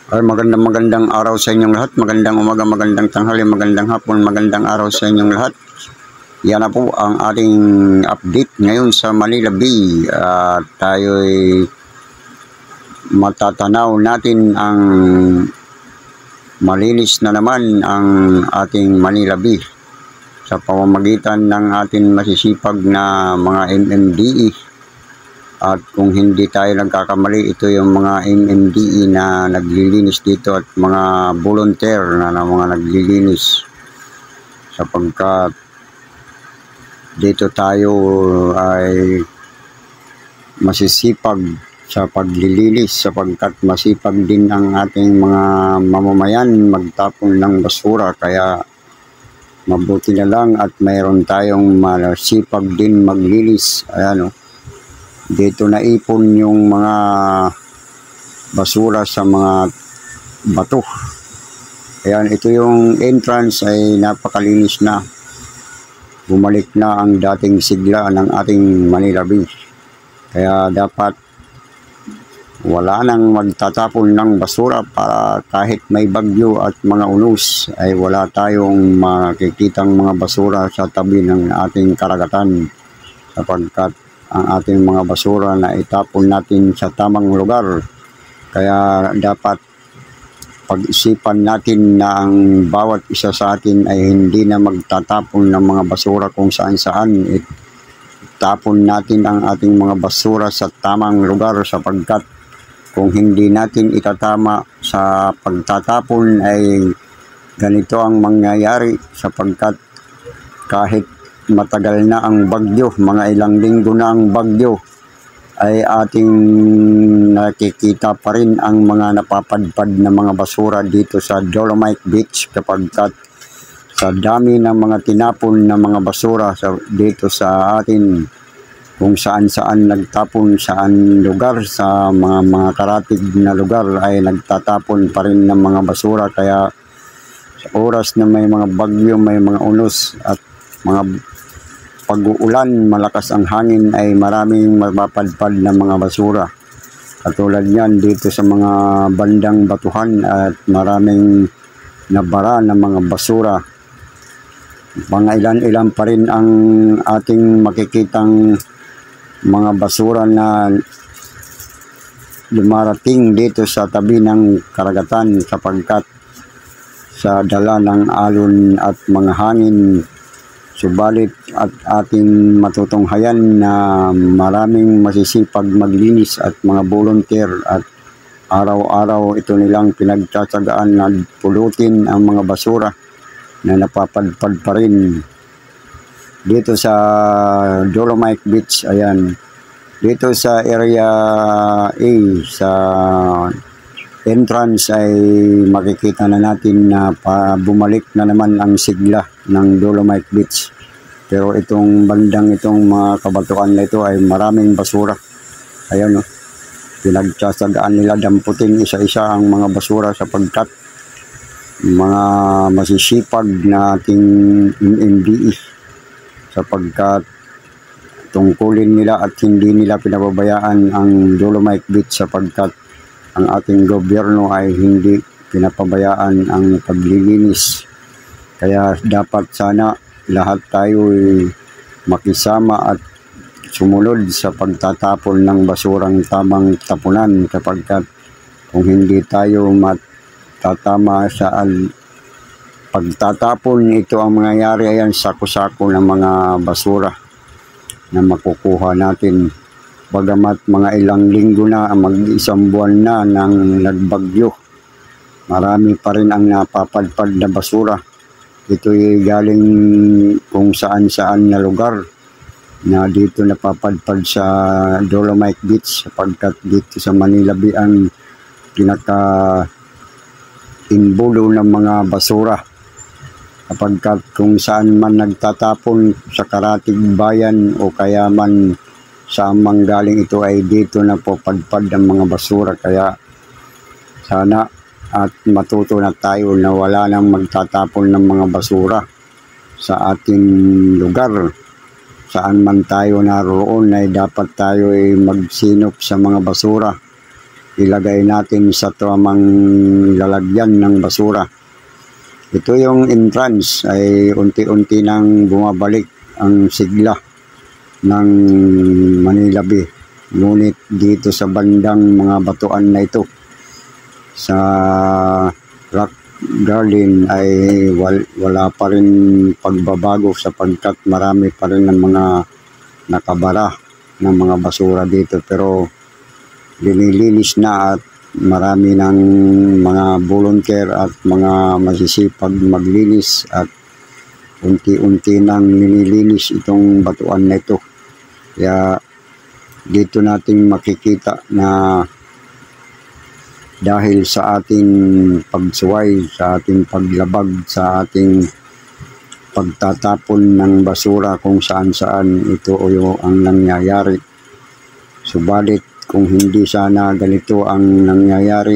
Ay magandang araw sa inyong lahat, magandang umaga, magandang tanghali, magandang hapon, magandang araw sa inyong lahat. Yan na po ang ating update ngayon sa Manila Bay. Tayo'y matatanaw natin ang malinis na naman ang ating Manila Bay sa pamamagitan ng ating masisipag na mga MMDE. At kung hindi tayo nagkakamali, ito yung mga MMDE na naglilinis dito at mga volunteer na mga naglilinis, sapagkat dito tayo ay masisipag sa paglilinis, sapagkat masipag din ang ating mga mamamayan magtapon ng basura. Kaya mabuti na lang at mayroon tayong masipag din maglinis. Ayan o. Dito naipon yung mga basura sa mga bato. Ayan, ito yung entrance ay napakalinis na. Bumalik na ang dating sigla ng ating Manila Bay. Kaya dapat wala nang magtatapon ng basura para kahit may bagyo at mga unos ay wala tayong makikitang mga basura sa tabi ng ating karagatan, sapagkat ang ating mga basura na itapon natin sa tamang lugar. Kaya dapat pag-isipan natin na ang bawat isa sa atin ay hindi na magtatapon ng mga basura kung saan-saan. Itapon natin ang ating mga basura sa tamang lugar, sapagkat kung hindi natin itatama sa pagtatapon ay ganito ang mangyayari, sapagkat kahit matagal na ang bagyo, mga ilang linggo na ang bagyo, ay ating nakikita pa rin ang mga napapadpad na mga basura dito sa Dolomite Beach, kapagkat sa dami ng mga tinapon na mga basura dito sa atin, kung saan-saan nagtapon, saan lugar, sa mga karatig na lugar ay nagtatapon pa rin ng mga basura. Kaya sa oras na may mga bagyo, may mga unos at mga pag-uulan, malakas ang hangin, ay maraming mapapadpad na mga basura. Katulad yan dito sa mga bandang batuhan, at maraming nabara na mga basura. Mga ilan-ilan pa rin ang ating makikitang mga basura na lumarating dito sa tabi ng karagatan, sapagkat sa dala ng alon at mga hangin. Subalit at ating matutunghayan na maraming masisipag maglinis at mga volunteer, at araw-araw ito nilang pinagtsatsagaan na pulutin ang mga basura na napapadpad pa rin dito sa Dolomite Beach. Ayan, dito sa area A, sa entrance, ay makikita na natin na bumalik na naman ang sigla ng Dolomite Beach. Pero itong bandang itong mga kabatuan na ito ay maraming basura. Ayan o, pinagtsatsagaan nila damputin isa-isa ang mga basura, sapagkat mga masisipag na ating MMDE, sapagkat tungkulin nila at hindi nila pinababayaan ang Dolomite Beach, sapagkat ang ating gobyerno ay hindi pinapabayaan ang paglilinis. Kaya dapat sana lahat tayo ay makisama at sumunod sa pagtatapon ng basurang tamang tapunan, sapagkat kung hindi tayo matatama sa pagtatapon, ito ang mangyayari. Ayan, sako-sako ng mga basura na makukuha natin. Bagamat mga ilang linggo na, mag-isang buwan na nang nagbagyo, marami pa rin ang napapadpad na basura. Ito'y galing kung saan-saan na lugar na dito napapadpad sa Dolomite Beach, sapagkat dito sa Manila Bay ang pinaka-imbulo ng mga basura, sapagkat kung saan man nagtatapon sa karatig bayan o kaya man saan manggaling ito, ay dito na po padpad ang mga basura. Kaya sana at matuto na tayo na wala nang magtatapon ng mga basura sa ating lugar. Saan man tayo naroon ay dapat tayo ay magsinop sa mga basura ilagay natin sa tamang lalagyan ng basura. Ito yung entrance, ay unti-unti nang bumabalik ang sigla ng Manila Bay. Ngunit dito sa bandang mga batuan na ito sa Rock Garden ay wala pa rin pagbabago, sapagkat marami pa rin ng mga nakabara ng mga basura dito, pero linilinis na at marami ng mga volunteer at mga masisipag maglinis, at unti-unti nang nililinis itong batuan na ito. Kaya dito natin makikita na dahil sa ating pagsuway, sa ating paglabag, sa ating pagtatapon ng basura kung saan-saan, ito o ang nangyayari. Subalit kung hindi sana ganito ang nangyayari,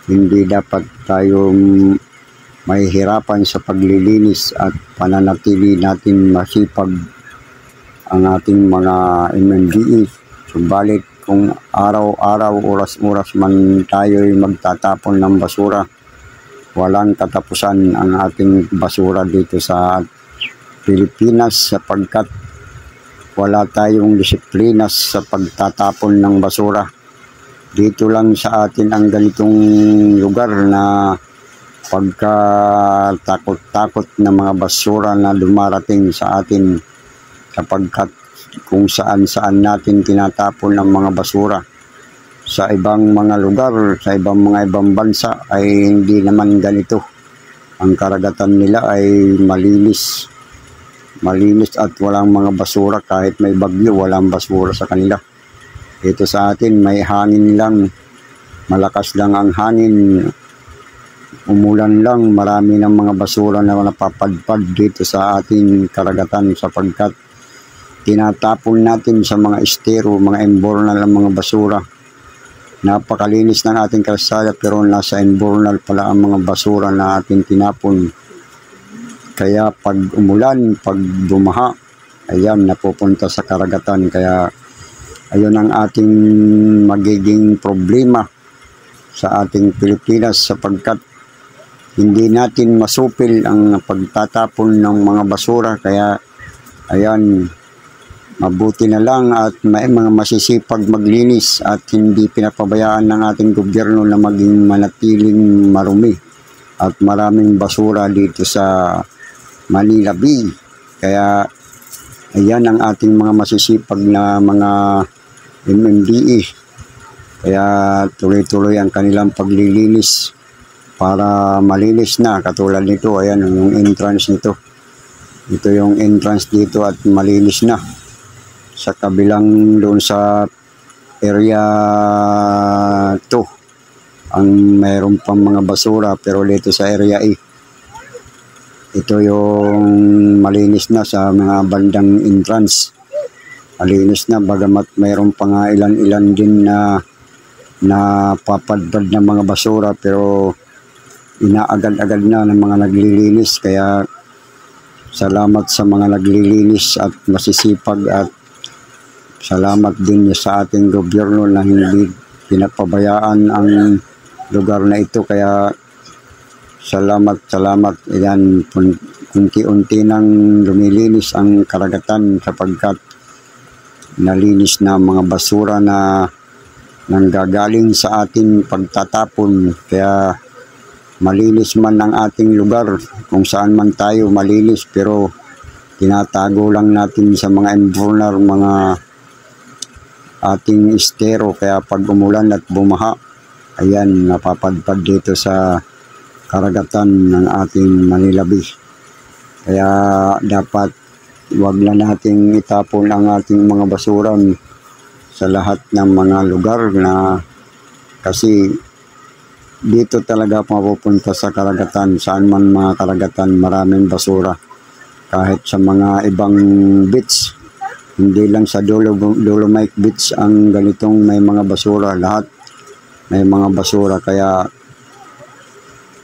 hindi dapat tayo mahihirapan sa paglilinis at pananatili natin masipag ang ating mga MMDA. Subalit kung araw-araw, oras-oras man tayo'y magtatapon ng basura, walang katapusan ang ating basura dito sa Pilipinas, sapagkat wala tayong disiplina sa pagtatapon ng basura. Dito lang sa atin ang ganitong lugar na pagka takot-takot na mga basura na dumarating sa atin, sapagkat kung saan-saan natin tinatapon ng mga basura. Sa ibang mga lugar, sa ibang bansa ay hindi naman ganito. Ang karagatan nila ay malinis at walang mga basura. Kahit may bagyo, walang basura sa kanila. Ito sa atin may hangin lang, malakas lang ang hangin, umulan lang, marami ng mga basura na napapadpad dito sa ating karagatan, sapagkat tinatapon natin sa mga estero, mga imbornal ang mga basura. Napakalinis ng ating kalsada, pero nasa imbornal pala ang mga basura na ating tinapon. Kaya pag umulan, pag bumaha, ayan, napupunta sa karagatan. Kaya ayun ang ating magiging problema sa ating Pilipinas, sapagkat hindi natin masupil ang pagtatapon ng mga basura. Kaya ayan, mabuti na lang at may mga masisipag maglinis at hindi pinapabayaan ng ating gobyerno na maging manatiling marumi at maraming basura dito sa Manila Bay. Kaya ayan ang ating mga masisipag na mga MMDA. Kaya tuloy-tuloy ang kanilang paglilinis para malinis na. Katulad nito, ayan yung entrance nito. Ito yung entrance dito at malinis na. Sa kabilang doon sa area 2 ang mayroon pang mga basura, pero dito sa area A ito yung malinis na. Sa mga bandang entrance malinis na, bagamat mayroon pa nga ilan-ilan din na napapadpad ng mga basura, pero inaagad-agad na ng mga naglilinis. Kaya salamat sa mga naglilinis at masisipag, at salamat din sa ating gobyerno na hindi pinapabayaan ang lugar na ito. Kaya salamat. Ayan, unti-unti nang lumilinis ang karagatan, sapagkat nalinis na mga basura na nanggagaling sa ating pagtatapon. Kaya malinis man ang ating lugar, kung saan man tayo malinis, pero tinatago lang natin sa mga imbornal, mga ating estero. Kaya pag umulan at bumaha, ayan, napapadpad dito sa karagatan ng ating Manila Bay. Kaya dapat wag na nating itapon ang ating mga basura sa lahat ng mga lugar, na kasi dito talaga mapupunta sa karagatan. Saan man mga karagatan, maraming basura. Kahit sa mga ibang beach, hindi lang sa Dolomite Beach ang ganitong may mga basura. Lahat may mga basura. Kaya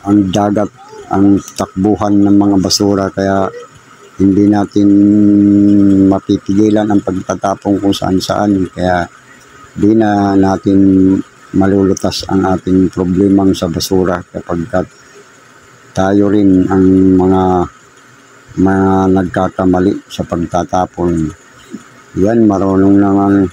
ang dagat ang takbuhan ng mga basura. Kaya hindi natin mapipigilan ang pagtatapon kung saan-saan. Kaya di na natin malulutas ang ating problemang sa basura kapag tayo rin ang mga nagkakamali sa pagtatapon. Yan, marunong naman